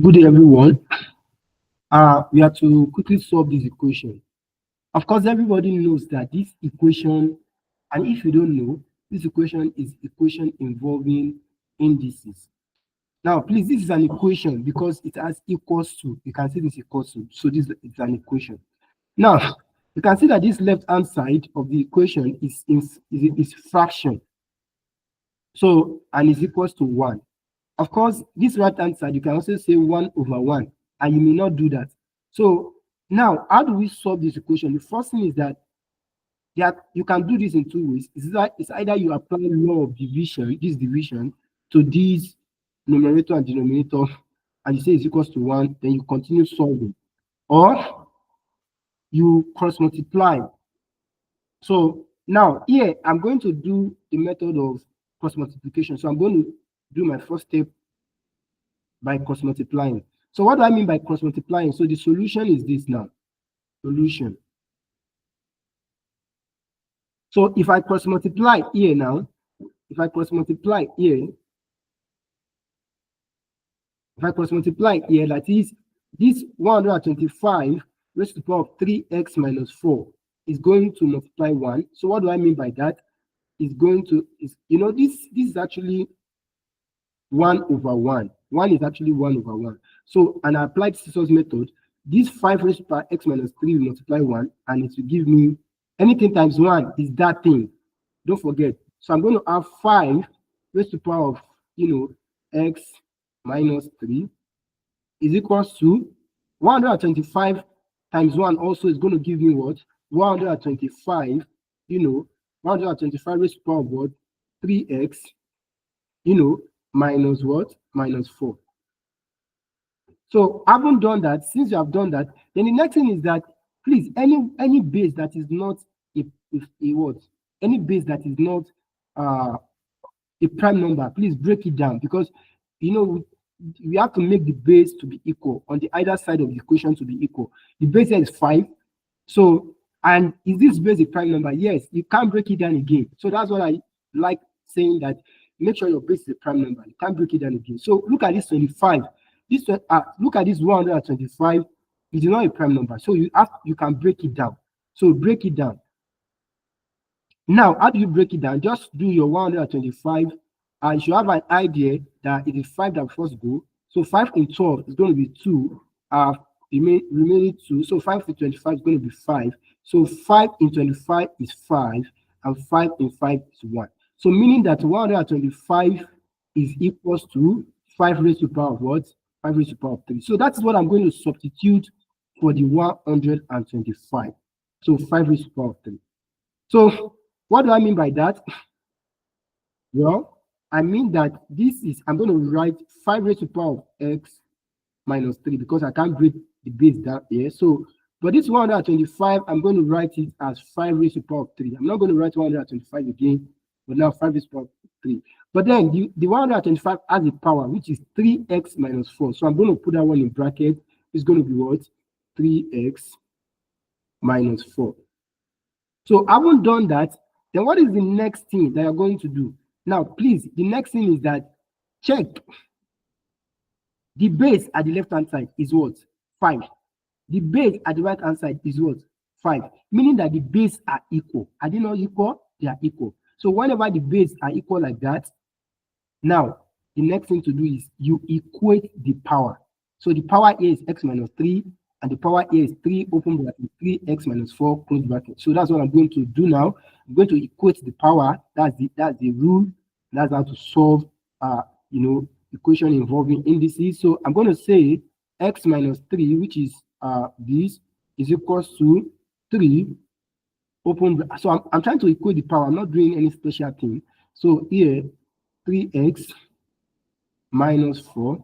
Good day, everyone. We have to quickly solve this equation. Of course, everybody knows that this equation, and if you don't know, this equation is equation involving indices. Now, please, this is an equation because it has equals to. You can see this equals to. So this is an equation. Now, you can see that this left-hand side of the equation is fraction. So, and is equals to 1. Of course, this right-hand side, you can also say 1 over 1, and you may not do that. So now, how do we solve this equation? The first thing is that you can do this in two ways. It's either you apply law of division, this division, to this numerator and denominator, and you say it's equals to 1, then you continue solving. Or you cross multiply. So now here, I'm going to do the method of cross multiplication. So I'm going to do my first step by cross multiplying. So what do I mean by cross multiplying? So the solution is this now. Solution. So if I cross multiply here now, that is this 125 raised to the power of 3x minus 4 is going to multiply 1. So what do I mean by that? This is actually 1 over 1. 1 is actually 1 over 1. So, and I applied scissors method. This 5 raised to the power x minus 3 will multiply 1, and it will give me anything times 1 is that thing. Don't forget. So I'm going to have 5 raised to the power of, x minus 3 is equals to 125 times 1 also is going to give me what? 125, 125 raised to the power of what? 3x, minus what? Minus 4. So having done that, since you have done that, then the next thing is that please any base that is not any base that is not a prime number, please break it down, because we have to make the base to be equal on the either side of the equation to be equal. The base here is 5. So, and is this base a prime number? Yes, you can't break it down again. So that's what I like saying, that make sure your base is a prime number. You can't break it down again. So look at this 25. Look at this 125. It is not a prime number. So you can break it down. So break it down. Now, how do you break it down? Just do your 125, and you have an idea that it is 5 that first go. So 5 in 12 is going to be 2. Remaining 2. So 5 in 25 is going to be 5. So 5 in 25 is 5, and 5 in 5 is 1. So meaning that 125 is equals to 5 raised to the power of what? 5 raised to the power of 3. So that's what I'm going to substitute for the 125. So 5 raised to the power of 3. So what do I mean by that? Well, I mean that I'm going to write 5 raised to the power of x minus 3, because I can't break the base down here. So for this 125, I'm going to write it as 5 raised to the power of 3. I'm not going to write 125 again, but now 5 raised to the power of 3. But then the 125 has a power, which is 3x minus 4. So I'm going to put that one in bracket. It's going to be what? 3x minus 4. So I haven't done that. Then what is the next thing that you're going to do? Now, please, the next thing is that check the base at the left-hand side is what? 5. The base at the right-hand side is what? 5. Meaning that the base are equal. Are they not equal? They are equal. So whenever the base are equal like that, now the next thing to do is you equate the power. So the power here is x minus 3, and the power here is 3 open bracket, 3x minus 4 close bracket. So that's what I'm going to do now. I'm going to equate the power. That's the rule. That's how to solve equation involving indices. So I'm going to say x minus 3, which is this, is equals to 3 open. So I'm trying to equate the power. I'm not doing any special thing. So here 3x minus 4.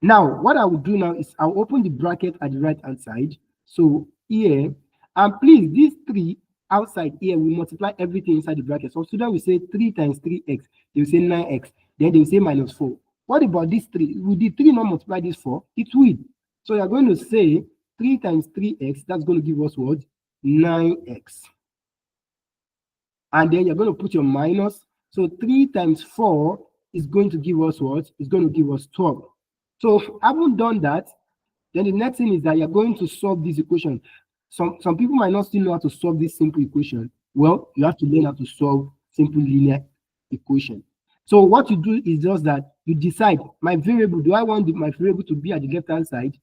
Now what I will do now is I'll open the bracket at the right hand side. So here, and please, these 3 outside here, we multiply everything inside the bracket. So student will say 3 times 3x, they will say 9x, then they will say minus 4. What about this 3? Will the 3 not multiply this 4? It will. So you're going to say 3 times 3x, that's going to give us what? 9x. And then you're going to put your minus. So 3 times 4 is going to give us what? It's going to give us 12. So having done that, then the next thing is that you're going to solve this equation. Some people might not still know how to solve this simple equation. Well, you have to learn how to solve simple linear equation. So what you do is just that you decide my variable, do I want my variable to be at the left-hand side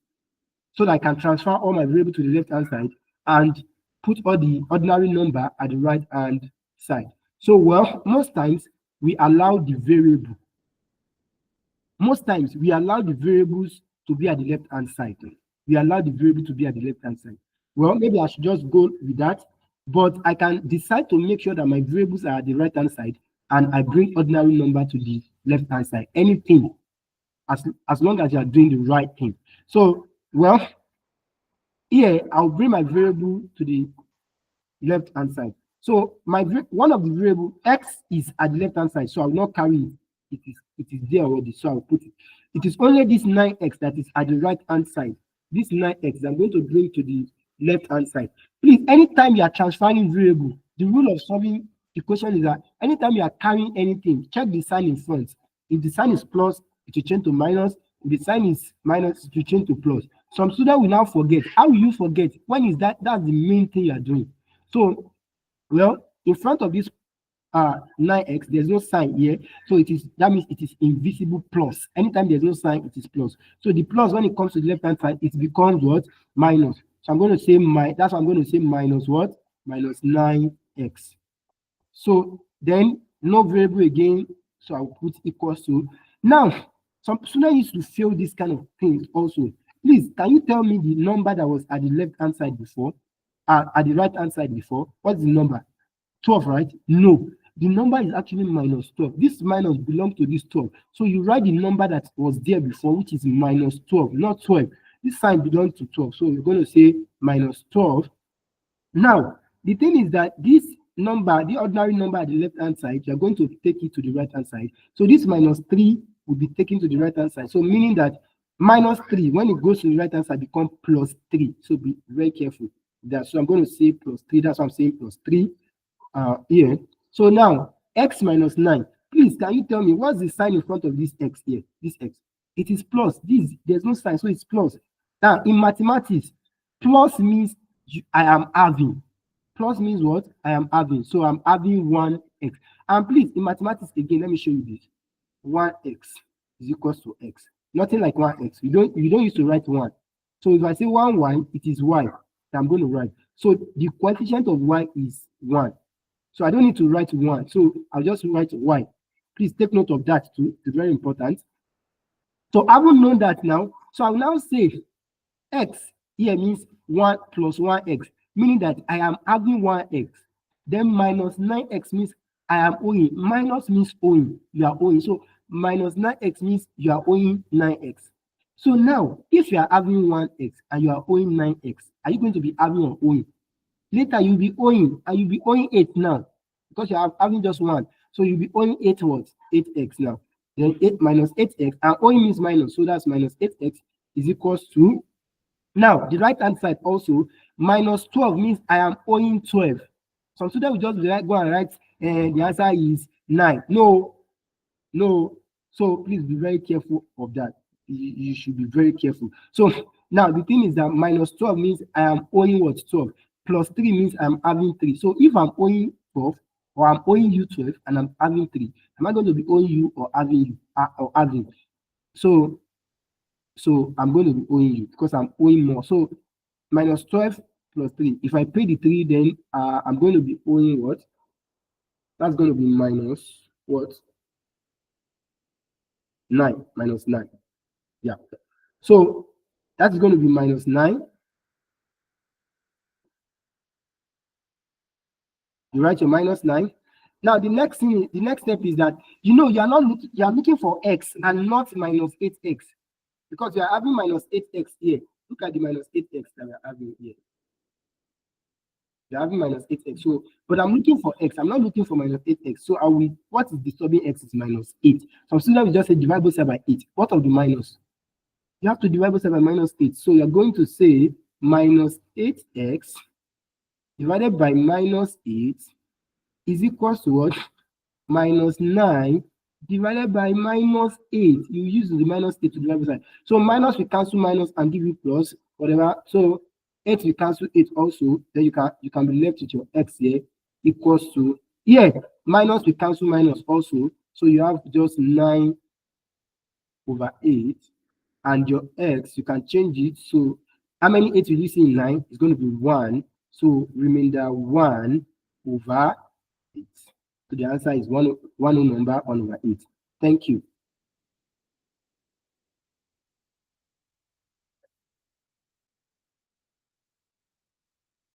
so that I can transfer all my variable to the left-hand side and put all the ordinary number at the right-hand side. So, well, most times we allow the variable. Most times we allow the variables to be at the left-hand side. We allow the variable to be at the left-hand side. Well, maybe I should just go with that, but I can decide to make sure that my variables are at the right-hand side and I bring ordinary number to the left-hand side. Anything, as long as you are doing the right thing. So, well, here I'll bring my variable to the left-hand side. So one of the variable x is at the left-hand side, so I will not carry it. It is there already, so I will put it. It is only this 9x that is at the right-hand side. This 9x I'm going to bring to the left-hand side. Please, anytime you are transferring variable, the rule of solving equation is that anytime you are carrying anything, check the sign in front. If the sign is plus, it will change to minus. If the sign is minus, it will change to plus. Some students will now forget. How will you forget? When is that? That's the main thing you are doing. So, well, in front of this 9x, there's no sign here, so that means it is invisible plus. Anytime there's no sign, it is plus. So the plus, when it comes to the left hand side, it becomes what? Minus. So I'm going to say that's what I'm going to say, minus what? Minus 9x. So then no variable again, so I'll put equals to. Now, some students used to fail this kind of things also. Please, can you tell me the number that was at the left hand side before, at the right hand side before? What's the number? 12, right? No, the number is actually minus 12. This minus belongs to this 12. So you write the number that was there before, which is minus 12, not 12. This sign belongs to 12. So you're going to say minus 12. Now, the thing is that this number, the ordinary number at the left-hand side, you're going to take it to the right-hand side. So this minus 3 will be taken to the right-hand side. So meaning that minus 3, when it goes to the right-hand side, becomes plus 3. So be very careful. So I'm going to say plus 3. That's why I'm saying plus 3 here. So now, x minus 9. Please, can you tell me what's the sign in front of this x here? This x. It is plus. There's no sign, so it's plus. Now, in mathematics, plus means I am having. Plus means what? I am having. So I'm having 1x. And please, in mathematics, again, let me show you this. 1x is equals to x. Nothing like 1x. You don't used to write 1. So if I say 1y, it is y that I'm going to write. So the coefficient of y is 1. So I don't need to write 1. So I'll just write y. Please take note of that too. It's very important. So I will know that now. So I'll now say x here means 1 plus 1x, meaning that I am having 1x. Then minus 9x means I am owing. Minus means owing. You are owing. So minus 9x means you are owing 9x. So now, if you are having 1x and you are owing 9x, are you going to be having or owing? Later, you'll be owing, and you'll be owing 8 now because you are having just 1. So you'll be owing 8 what? 8x now. Then 8 minus 8x, and owing means minus, so that's minus 8x is equals to. Now, the right-hand side also, minus 12 means I am owing 12. Some students will just go and write, and the answer is 9. No. So please be very careful of that. You should be very careful. So now the thing is that minus 12 means I am owing what? 12. Plus 3 means I'm having 3. So if I'm owing 12, or I'm owing you 12, and I'm having 3, am I going to be owing you or having you? Or having? So I'm going to be owing you because I'm owing more. So minus 12 plus 3. If I pay the 3, then I'm going to be owing what? That's going to be minus what? 9. Minus 9. Yeah. So that's going to be minus 9. You write your minus 9. Now the next step is that you are looking for x and not minus 8x, because you are having minus 8x here. Look at the minus 8x that we are having here. You are having minus 8x. So, but I'm looking for x. I'm not looking for minus 8x. So what is disturbing x is minus 8. Some students will just say divide both sides by 8. What of the minus? You have to divide both sides by minus 8. So you're going to say minus 8x divided by minus 8 is equals to what? Minus 9 divided by minus 8. You use the minus 8 to divide by side. So minus we cancel minus and give you plus, whatever. So 8 we cancel 8 also. Then you can be left with your x here equals to, here minus we cancel minus also. So you have just 9 over 8. And your x, you can change it. So how many 8 will you see in 9? It's going to be 1. So remainder 1 over 8. So the answer is 1 whole number 1 over 8. Thank you.